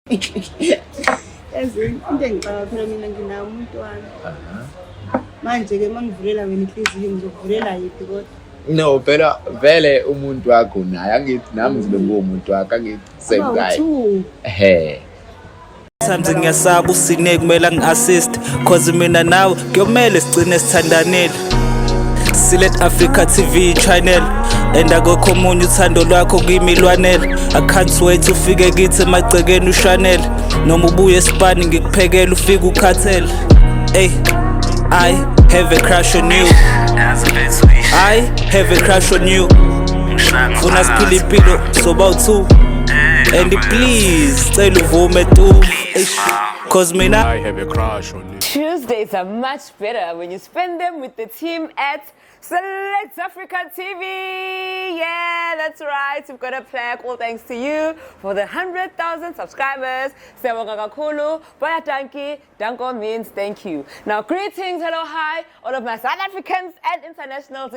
Yazi into engicabanga phela mina nginawo umntwana. Manje ke mangivulela wena inhliziyo ngizokuvulela yiphi kodwa? No, phela vele umuntu wakho naye angithi nami ngibe ngumuntu wakho angithi same guy. Sometimes ngiyasaba usine kumele ngi-assist cause mina nawe kuyomele sigcine sithandanile. Select Africa TV channel and akukho omunye uthando lwakho kimi lwanele. I can't wait ufike kithi emagcekeni uShanel noma ubuye esipani ngikuphekela ufike ukhathele. Hey, I have a crush on you. I have a crush on you. Funa siphila impilo soba u2 and please cela uvume tu cause mina I have a crush on you. Tuesdays are much better when you spend them with the team at Select Africa TV. Yeah, that's right. We've got a plaque. All thanks to you for the 100,000 subscribers. Siyabonga kakhulu. Baya danki. Danko means thank you. Now, greetings, hello, hi, all of my South Africans and internationals.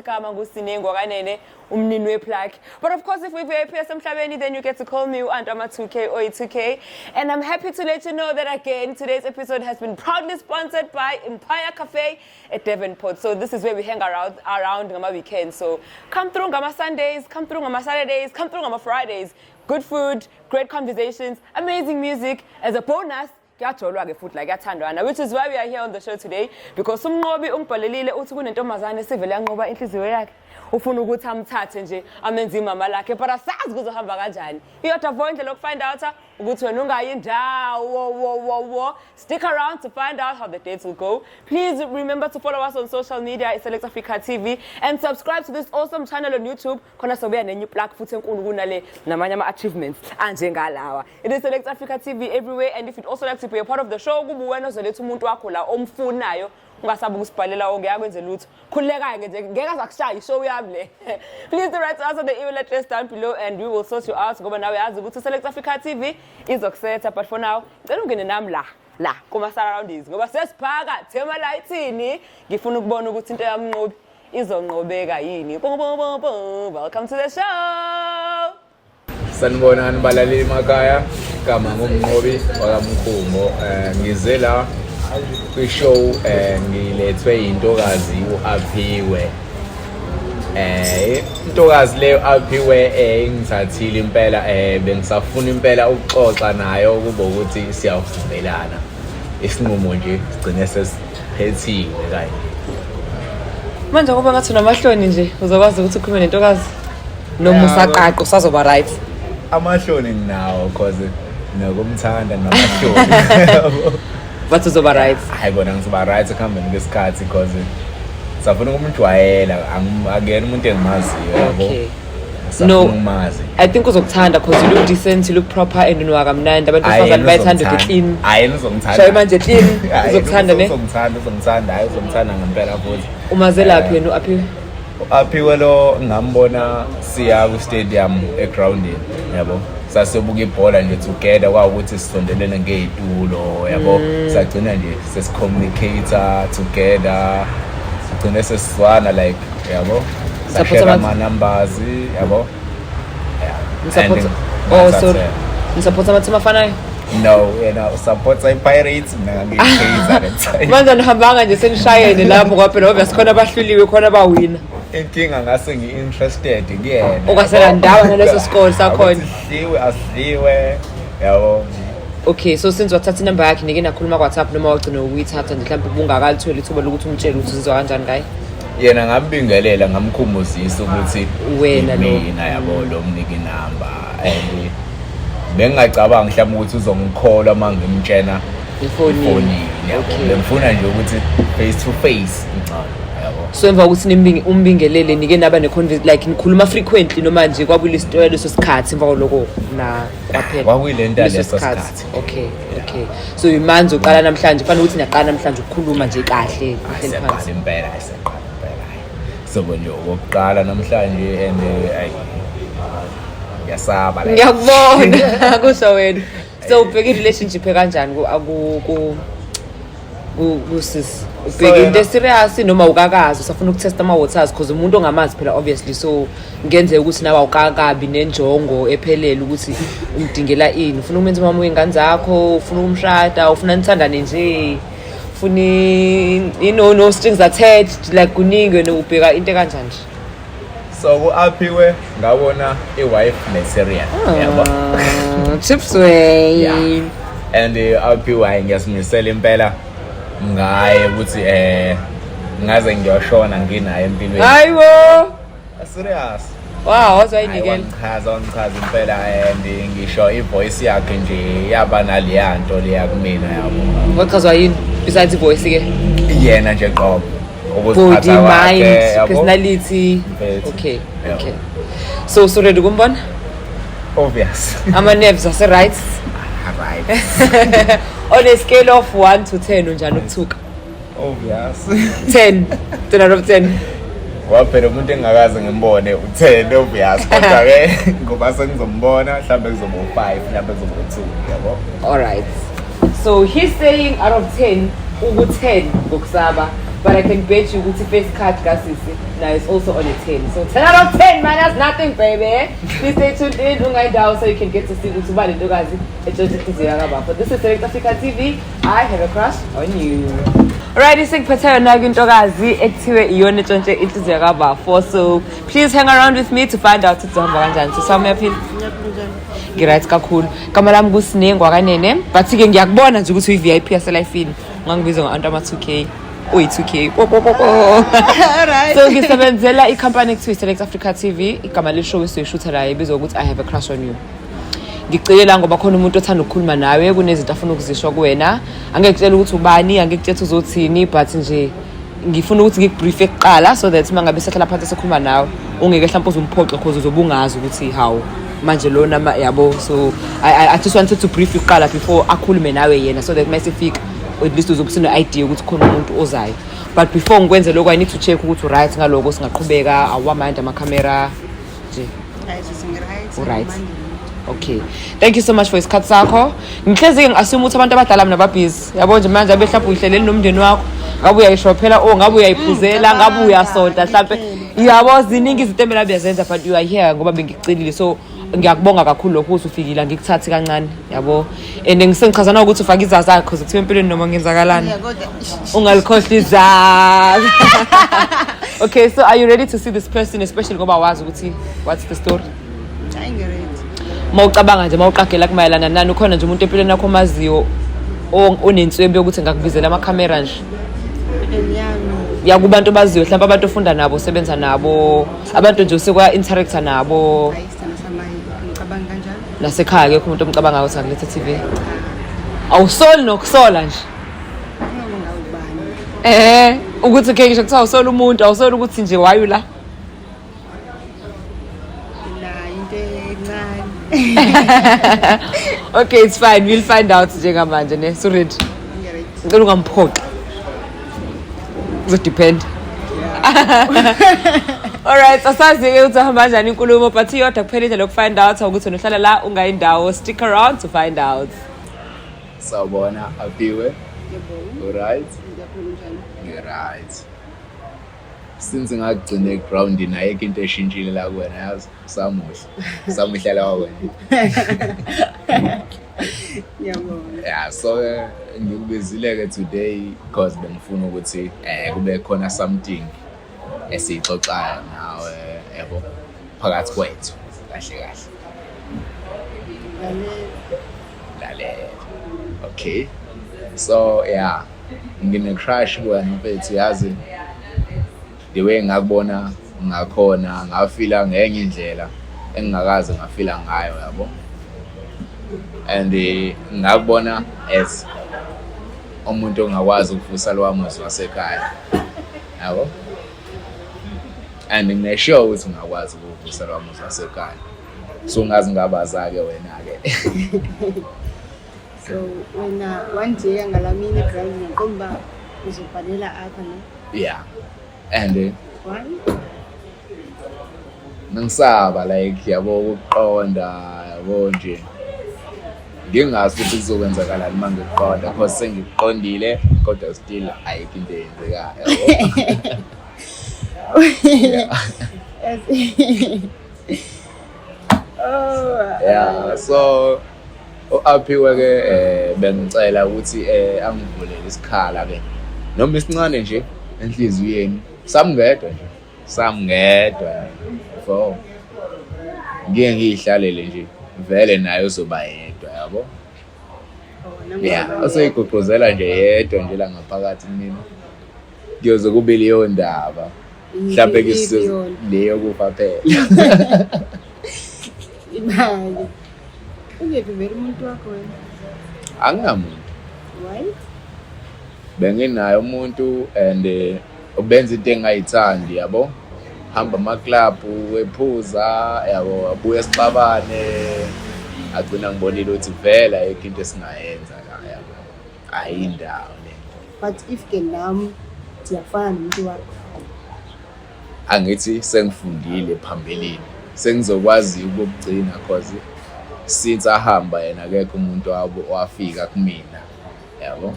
But of course, if we're VIP Samhlabeni, then you get to call me Andama 2K or 2K. And I'm happy to let you know that again, today's episode has been proudly sponsored by Empire Cafe at Devonport. So this is where we hang around on my weekend. So come through on my Sundays, come through on my Saturdays, come through on my Fridays. Good food, great conversations, amazing music. As a bonus, which is why we are here on the show today, because umnqobi ungibhalelile uthi kunentombazane sivele yanqoba inhliziyo yakhe ufuna ukuthi amthathe nje amenze imama lakhe but asazi kuzohamba kanjani. Iyodwa indlela yokufind out ukuthi wena ungayi ndawo. Stick around to find out how the dates will go. Please remember to follow us on social media at Select Africa TV and subscribe to this awesome channel on YouTube khona sobuya nenye plug futhi enkulu kunale namanye ama achievements anjengalawa. It is Select Africa TV everywhere, and if you'd also like to be a part of the show kuba wena ozoletha umuntu wakho la omfunayo ungasabi ukusibhalela ngiyakwenza lutho khulekayo nje ngeke azakushaya ishow yami le. Please do write to us on the email address down below and we will sort you out ngoba nawe yazi ukuthi Select Africa TV izokusetha, but for now cela ungene nami la kuma surroundings ngoba sesiphaka thema lightini ngifuna ukubona ukuthi into yamnqobi izonqobeka yini. Welcome to the show. Sanibonani balaleli emakhaya, igama ngumnqobi wakamkhumo. Ngize la kwi-show ngilethwe intokazi uAphiwe. Intokazi leyo Aphiwe ngithathile impela bengisafuna impela ukuxoxa nayo kuba ukuthi siyavumelana. Isinqumo nje sigcine sesiphethiwe kanje. Manje ngoba ngathi namahloni nje uzokwazi ukuthi ukhulume nentokazi noma usaqaqo sazoba right. Amahloni nginawo cause nokumthanda namahloni. But uzoba right. Hayi bona ngizoba right ekuhambeni kwesikhathi cause safuna ukumjwayela angena umuntu engimaziyo yabo. No, I think uzokuthanda cause you look decent, you look proper and unowakamnandi abantu abafana bayithanda the clean. Hayi ngizongithanda. Shaye manje clean uzokuthanda ne? Uzongithanda hayi uzongithanda ngempela futhi. Umazelaphi yena uAphiwe? Aphiwe lo ngambona siya ku stadium egroundini yabo. Sasiyobuka ibhola nje together kwawukuthi sisondelene ngezitulo yabo. Sagcina nje sesicommunicator together. Sigcine sesizwana like yabo. Support ama numbers yabo. Support. Oh sorry. Support ama afanayo? No, support Pirates mina ngiyiphaza that time. Manje nihambanga nje senishayene lapho kwaphela ngoba sikhona abahluliwe khona abawina. Inkinga ngase ngi-interested kuyena. Okasela ndawo naleso score sakhona. Asliwe yabo. Okay, so since wathatha inamba yakhe nike nakhuluma kwaThapha noma wagcina ukuyithatha nje mhlawumbe bungakalitholi ithuba lokuthi umtshele ukuthi uzizwa kanjani ngaye. Yena ngambingelela ngamkhumuzisa ukuthi wena lo mina yabo lo mniki inamba and bengingacabanga mhlawumbe ukuthi uzongikhola mangimtshena ifonini yabo. Bengifuna nje ukuthi face to face yabo. So emva ukuthi umbingelele nike naba neconversation like nikhuluma frequently noma nje kwakule story leso sikhathi emva koloko na kwaphela kwakule nto leso sikhathi. Okay. So imanzi uqala namhlanje fanele ukuthi niyaqala namhlanje ukukhuluma nje kahle phansi impela so bonke okokuqala namhlanje and yasaba la ngiyakubona kusho wena. So ubheka relationship kanjani kusisi ubheke into serious noma ukakazi usafuna ukutesta ama waters because umuntu ongamazi phela obviously so ngenzeka ukuthi nawe awukakabi nenjongo ephelele ukuthi umdingela ini ufuna umenza umama wengane zakho ufuna umshada ufuna nithandane nje ufuna no strings attached like kuningi wena ubheka into kanjani so ku-aphiwe ngabona i-wife material yabo chips way yeah. And aphiwe ngiyasimisela impela ngaye ukuthi ngaze ngiyoshona nginaye empilweni hayibo serious wow wazoyinikela ngichaza impela and ngisho ivoice yakhe nje yaba naleya nto leya kumina yabo wachazwa yini besides ivoice ke yena nje qobo body mind personality okay so ready kumbona obvious ama nerves are right on a scale of 1 to 10 unjani ukuthuka obvious 10 out of 10 waphela umuntu engakaze ngimbone u10 obvious kodwa ke ngoba sengizombona mhlawumbe kuzoba u5 mhlawumbe kuzoba u2 yabo alright so he's saying out of 10 uku10 ngokusaba but I can bet you ukuthi first card kasisi now is also on a 10 so 10 out of 10 man that's nothing baby please stay tuned in ungayindawo so you can get to see ukuthi ubani ntokazi etshontshe inhliziyo yakabafo this is Select Africa TV I have a crush on you alright sengiphethe yona-ke intokazi ekuthiwe iyona etshontshe inhliziyo yakabafo so please hang around with me to find out ukuthi zohamba kanjani so sami yaphila ngiright kakhulu igama lami kusinengwa kanene but-ke ngiyakubona nje ukuthi uyi-VIP yaselifini ungangibiza ngo-Aunt Ama2K uyi-2K so ngisebenzela i-company ekuthiwa Select Africa TV igama leshow esizoyishutha la ibizwa ukuthi I have a crush on you ngicela ngoba khona umuntu othanda ukukhuluma nawe kunezinto afuna ukuzisho kuwena angekutshela ukuthi ubani angekutshela uzothini but nje ngifuna ukuthi ngikubrief ekuqala so that mangabe sehlala phansi sekhuluma nawe ungeke mhlawumbe uzomphoxa because uzobungazi ukuthi how manje lona yabo so I just wanted to brief ekuqala before akhulume nawe yena so that masifika at least uzobusina idea ukuthi khona umuntu ozayo but before ngikwenze lokho I need to check ukuthi right ngaloko singaqhubeka awamanda ama camera nje right okay thank you so much for isikhathi sakho ngihlezi ngiassume ukuthi abantu abadala mina babhizi yabo nje manje abehlapha uyihleleli nomndeni wakho ngabe uyayishophela ngabe uyayiphuzela ngabe uyasonta mhlawumbe yabo ziningi izinto emela uyazenza but you are here ngoba bengikucelile so ngiyakubonga kakhulu lokho ukuthi ufikile ngikuthathi kancane yabo and ngisengichazana ukuthi ufaka izazi zakho because kuthiwa empilweni noma ngenzakalani ungalikhohla izazi okay so are you ready to see this person especially ngoba wazi ukuthi what's the story mawucabanga nje mawuqagela kumayelana nani ukhona nje umuntu empilweni yakho maziyo onenswembe ukuthi ngakubizela ama camera nje yakubantu baziyo mhlawumbe abantu ofunda nabo sebenza nabo abantu nje usekwa interactor nabo nasekhaya ke umuntu omcabanga ukuthi akulethe TV awusoli nokusola nje ukuthi ke ngisho kuthiwa usoli umuntu awusoli ukuthi nje wayo la okay it's fine we'll find out njengamanje ne so ready ngicela ungamphoqi so depend alright asazi-ke ukuthi ahamba kanjani inkulumo but iyodwa kuphela indlela yokufind out ukuthi unohlala la ungayindawo stick around to find out sawubona aphiwe alright right since ngagcina egroundini ayikho into eshintshile la kuwena yazi samuhlala wakwena yeah so ngikubizile-ke today because bengifuna ukuthi kube khona something esiyixoxayo nawe yabo phakathi kwethu kahle lalela okay so yeah ngine-crush kuwena mfethu yazi the way ngakubona ngakhona ngafila ngenye indlela engingakaze ngafila ngayo yabo and ngakubona as umuntu ongakwazi ukuvusa lwami wasekhaya yabo and nginesure ukuthi ngakwazi ukuvusa lwami wasekhaya so ngazi ngabaza-ke wena-ke so wena one day angalamini eground ngikomba uzobhalela apha ne yeah and why nangisaba like yabo ukuqonda yabo nje ngingazi ukuthi kuzokwenzakalani uma ngikuqonda because sengikuqondile kodwa still ayikho into eyenzekayo. Yeah, so u-Aphiwe ke bengicela ukuthi angivulele isikhala ke noma isincane nje enhliziyweni samngedwa for ngeke ngihlalele nje vele naye uzoba yedwa yabo. Yeah, useyigqugquzela nje yedwa nje la ngaphakathi mina kuyoze kube leyo ndaba mhlawumbe ke leyo kufa phela. Imali ungephi vele umuntu wakho wena? Anginamuntu. Why? Benginayo umuntu and ubenza into engayithandi yabo. Hamba ama-club wephuza yabo abuye esixabane agcina ngibonile ukuthi vela ayikho into esingayenza la yabo. Ayindawo le. But if ke nami siyafana nomuntu wakho. Angithi sengifundile phambilini. Sengizokwazi ukugcina cause since ahamba yena akekho umuntu wafika kumina yabo.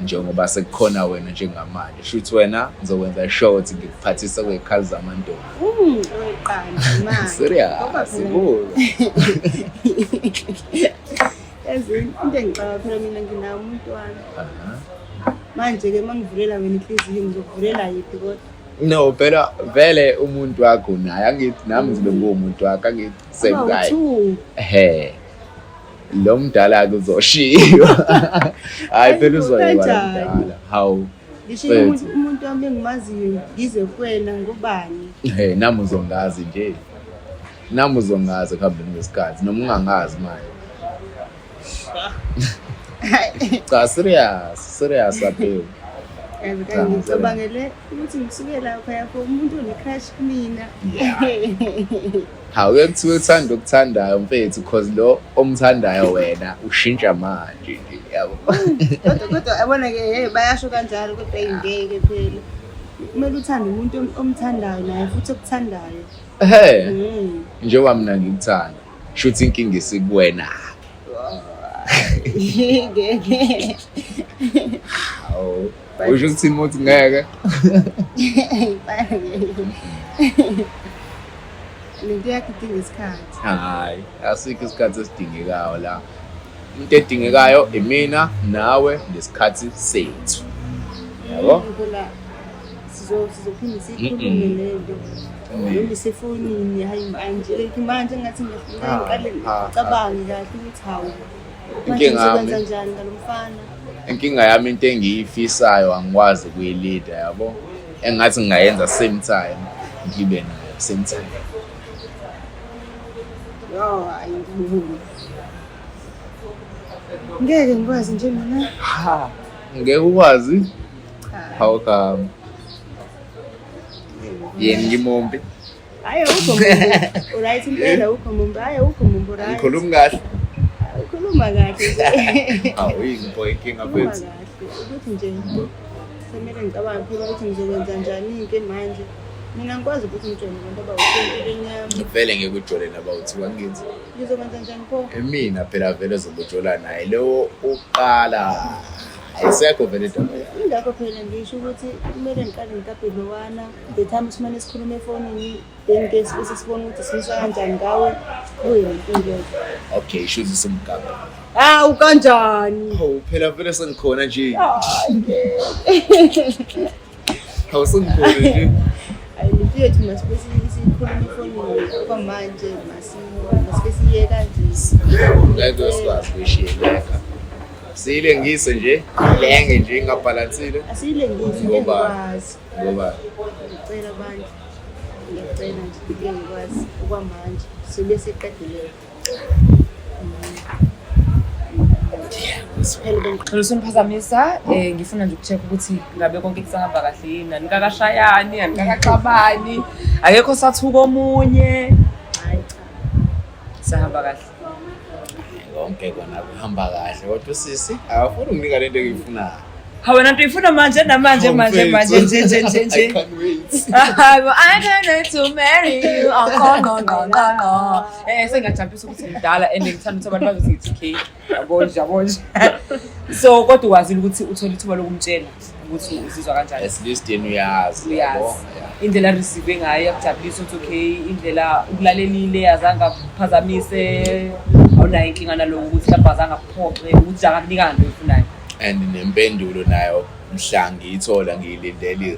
Njengoba sekukhona wena njengamanje shuthi wena ngizokwenza sure ukuthi ngikuphathisa kwekhali zamantombi. Oyiqanda manje. Serious sibuzo. Into engicabanga phela mina nginawo umntwana. Manje ke mangivulela wena inhliziyo ngizokuvulela yiphi kodwa? No, phela vele umuntu wakho naye angithi nami ngibe ngumuntu wakho angithi same guy. Lo mdala ke uzoshiwa. Hayi phela uzoyiba mdala. How? Ngisho umuntu wami engimaziyo ngize kuwena ngubani? Nami uzongazi nje. Nami uzongazi ekuhambeni kwesikhathi noma ungangazi manje. Cha serious Aphiwe. Ngicabangele ukuthi ngisuke lapha yakho umuntu one-crush kumina. Hawu kuthiwa uthanda ukuthandayo mfethu because lo omthandayo wena ushintsha manje nje yabo. Kodwa yabona ke bayasho kanjalo kodwa ingeke phela. Kumele uthande umuntu omthandayo naye futhi okuthandayo. Njengoba mina ngikuthanda. Shuthi inkinga isikuwena. Ngeke. Hawu. Usho ukuthi umuntu ngeke. Lento yakho idinga isikhathi. Hayi, asikho isikhathi esidingekayo la. Into edingekayo imina nawe nesikhathi sethu. Yabo? Ngoba sizophinde sikhulume lento. Noma sefonini hayi manje ngathi ngiqale ucabange kahle ukuthi hawu. Inkinga yami kanjani ngalomfana? Inkinga yami into engiyifisayo angikwazi ukuyilida yabo. Engathi ngingayenza same time ngibe nayo same time. Ayibuni. Ngeke ngikwazi nje mina. Ngeke ukwazi? Hawu ka. Yeni ngimombi. Hayi ukho mumbo. Right impela ukho mumbo. Hayi ukho mumbo right. Ngikhuluma kahle. Ukhuluma kahle. Hawu ingibo inkinga mfethu. Ukuthi nje semele ngicabanga phela ukuthi ngizokwenza njani ke manje. Mina ngikwazi ukuthi ngijone abantu abawuthempileni yami. Vele ngeke ujole nabawuthi ngithi. Ngizokwenza njani pho? Mina phela vele zobujola naye lo uqala. Ayisekho vele into. Ingakho phela ngisho ukuthi kumele ngiqale ngikaphe lowana. The time simane sikhuluma efonini then ke sibona ukuthi simsa kanjani ngawe. Kuyinto. Okay, should simgaba. Ukanjani? Hawu phela vele sengikhona nje. Hawu sengikhona nje. Ayiliphethu masikhuluma efonini kwamanje masifesiye kanje. Ngeke sikwazi kuyishiyeka. Siyilengise nje, lenge nje ingabalansile. Asiyilengise ngikwazi. Ngoba ngicela abantu. Ngicela nje ngikwazi okwamanje. Sibe siqedile. Ngicela usungiphazamisa ngifuna nje ukucheck ukuthi ngabe konke kusahamba kahle yini anikakashayani anikakaxabani akekho sathuka omunye Hayi cha. sahamba kahle konke kona kuhamba kahle kodwa sisi awufuni ukunika lento engiyifunayo. Hawe nanto ifuna manje nje. I can't wait. I can't wait to marry you. Oh, no. Sengajampisa ukuthi ngidala and ngithanda ukuthi abantu bazothi yabonje. So kodwa wazile ukuthi uthola ithuba lokumtshela ukuthi uzizwa kanjani. At least yena uyazi. Indlela receive ngayo yakujabulisa ukuthi okay, indlela ukulalelile azange kuphazamise awunayo inkinga naloko ukuthi mhlawumbe azange kuphoxe ukuthi akakunika into oyifunayo. And nempendulo nayo mhla ngiyithola ngiyilindele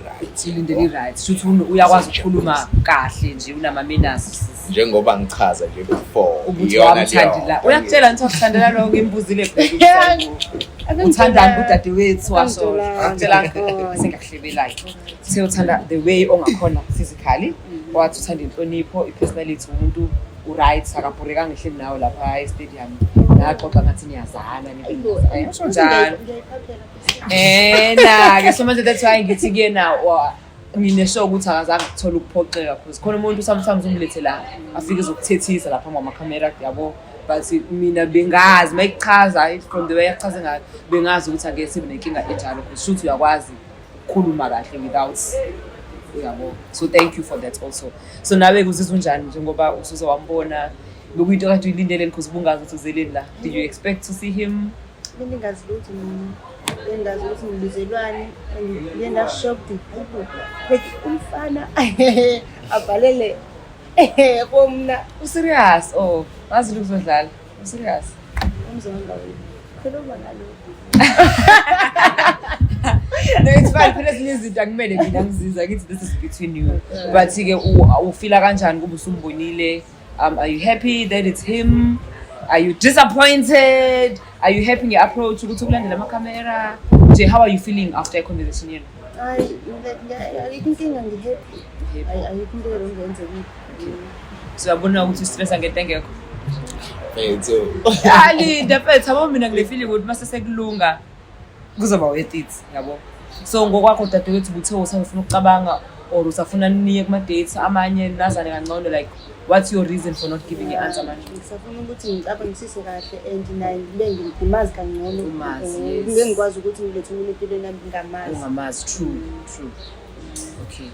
right. Shuthi uyakwazi ukukhuluma kahle nje unama manners. Njengoba ngichaza nje before. Ukuthi wamthandela. Uyakutshela ukuthi akuthandela lokho imbuzile bheke. Uthandani udadewethu washo. Akutshela sengakuhlebelayo. Uthanda the way ongakhona physically, wathi uthanda inhlonipho, ipersonality umuntu uright akabhureka ngihle nawe lapha e-stadium. Ngaxoxa ngathi niyazana ayisho njalo. Na-ke so manje that's why ngithi kuyena nginesho ukuthi akazange kuthola ukuphoxeka because khona umuntu sometimes umlethe la afike ezokuthethisa lapha ngamakhamera yabo but mina bengazi mayichaza from the way achaze ngayo bengazi ukuthi angeke sibe nenkinga enjalo because shoot uyakwazi ukukhuluma kahle without yabo. So thank you for that also. So nawe kuzizwa njani njengoba usuze wambona bekuyinto kade uyilindele because ubungazi ukuthi uzeleni la? Did you expect to see him? Bengingazi lutho mina. Bengazi ukuthi ngibizelwane ngiyenda shocked like umfana abhalele komna Serious? Oh, wazi ukuzodlala. Serious? umzonga wena phela ngalo. No, it's fine. Phela izinto akumele mina ngizizwa ngithi this is between you. But ke ufila kanjani kuba usumbonile? Are you happy that it's him? Are you disappointed? Are you happy your approach ukuthi ukulandela amakamera? How are you feeling after a conversation yenu? I think I'm happy. I think they're going to So yabona ukuthi stress angento engekho. Mfethu. Ali ndaphethe yabo mina ngile feeling ukuthi mase sekulunga kuzoba worth it yabo. So ngokwakho dadewethu buthe usafuna ukucabanga or usafuna niye kuma dates amanye nazane kancane like what's your reason for not giving an answer manje? Ngisafuna ukuthi ngicabangisise kahle and naye ngimazi kangcono. Ngengikwazi ukuthi ngilethe umuntu empilweni ngamazi. Ungamazi, true. Okay.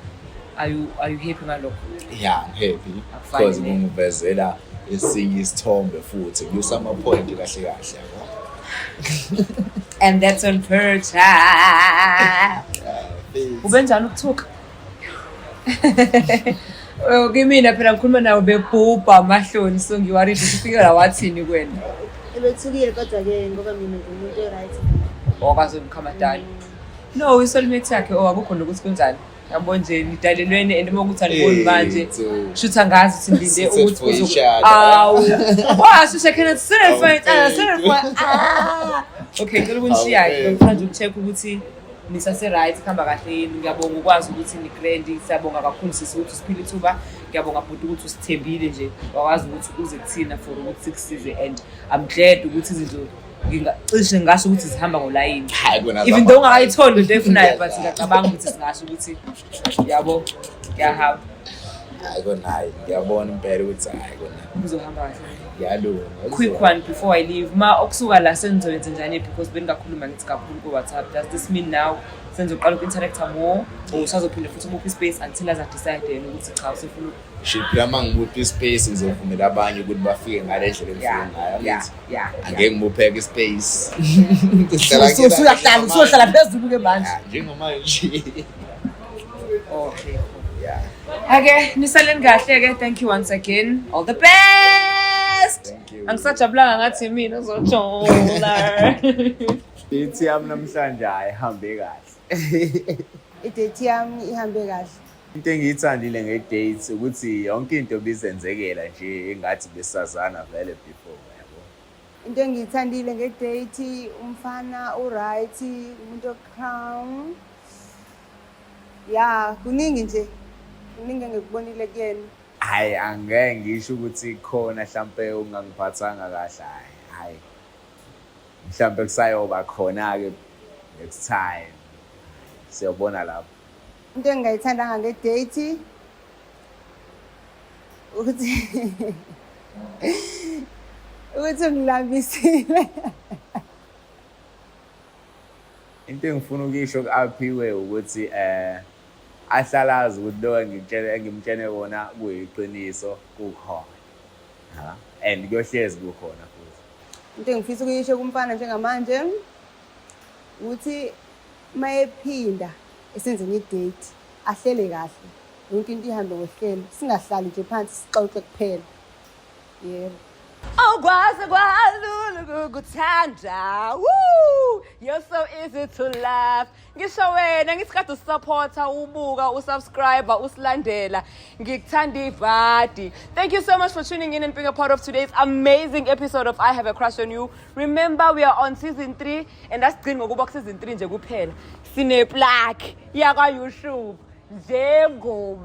Are you happy ngalokho? Yeah, I'm happy because ngivezela esinye isithombe futhi kusama point kahle yabo. And that's on purchase. Ubenjani ukuthuka? Kimina phela ngikhuluma nawe bebhubha amahloni so ngiwaridi ukufika la wathini kwena. Ebethukile kodwa ke ngoba mina ngimuntu right. Okwazi ukukhamadani. No, isoulmate yakhe akukho nokuthi kunjani. Yabo nje nidalelweni and mokuthi aniboni manje. Shoot angazi ukuthi ngilinde ukuthi kuzokushada. Washo can Okay, ngicela ukungishiya ngifuna ukucheck ukuthi nisase right khamba kahle yini. Ngiyabonga ukwazi ukuthi ni grand siyabonga kakhulu sisi ukuthi siphile ithuba. Ngiyabonga futhi ukuthi usithembile nje wakwazi ukuthi uze kuthina for ukuthi sikusize and I'm glad ukuthi izinto ngingacishe ngasho ukuthi zihamba ngolayini. Even though ungakayitholi into efunayo but ngiyacabanga ukuthi singasho ukuthi yabo ngiyahamba. Ngiyabona impela ukuthi kona kuzohamba kahle. Ngiyalunga. Quick one before I leave. Ma okusuka la senzoyenza njani because bengakhuluma ngithi kakhulu ku WhatsApp. Does this mean now senzoqala uku-interact more or usazophinde futhi ubuphi space until aza decide ukuthi cha usefuna shipla mangibuphi space ngizovumela abanye ukuthi bafike ngale ndlela engifika ngayo. Angeke ngibupheke space. Usuhlala phezulu ke manje. Njengomanje. Okay. Okay, nisaleni kahle ke. Thank you once again. All the best. Thank you. Angisajabulanga ngathi mina uzojola. Ithi yami namhlanje ayihambe kahle. Idate yami ihambe kahle. Into engiyithandile nge-date ukuthi yonke into bizenzekela nje engathi besazana vele before yabo. Into engiyithandile ngedate umfana uright umuntu calm. Yeah, kuningi nje. Kuningi ngikubonile kuyena. Hayi angeke ngisho ukuthi khona mhlambe ungangiphathanga kahle hayi. Mhlambe kusayoba khona ke next time. Siyobona lapho. Into engayithandanga ngedate ukuthi ngilambisile. into engifuna ukuyisho ku-aphiwe ukuthi ahlalazi ukuthi lo engimtshene kona kuyiqiniso kukhona and kuyohlezi kukhona futhi. Into engifisa ukuyisho kumfana njengamanje ukuthi mayephinda esenzeni idate ahlele kahle yonke into ihambe ngohlelo singahlali nje phansi sixoxe kuphela. Yebo. Awukwazi kwalula ukukuthanda. Woo! You're so easy to love. Ngisho wena ngithi kade usupporta, ubuka, usubscriber, usilandela. Ngikuthanda ivadi. Thank you so much for tuning in and being a part of today's amazing episode of I Have a Crush on You. Remember, we are on season 3 and that's good ngokuba season 3 nje kuphela. Sine plaque yakwa YouTube. Njengobani.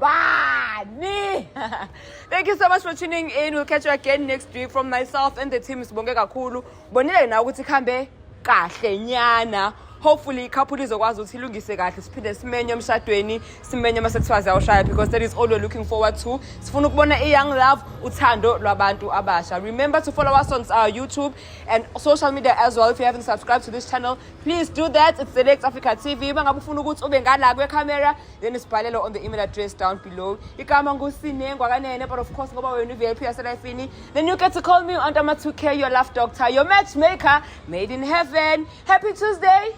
Thank you so much for tuning in. We'll catch you again next week. From myself and the team, sibonge kakhulu. Bonile na ukuthi khambe kahle nyana. Hopefully couple izokwazi ukuthi ilungise kahle siphinde simenye emshadweni simenye masekuthiwazi awushaya because that is all we're looking forward to. Sifuna ukubona young love uthando lwabantu abasha. Remember to follow us on our YouTube and social media as well. If you haven't subscribed to this channel, please do that. It's Select Africa TV. Mangabe ufuna ukuthi ube ngala kwe-camera, then isibhalele on the email address down below. Igama nguSinengwa Kanene, but of course ngoba wena VIP yaselifini, then you get to call me Antama2K, your love doctor, your matchmaker, made in heaven. Happy Tuesday.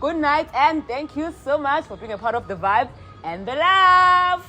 Good night and thank you so much for being a part of the vibe and the love.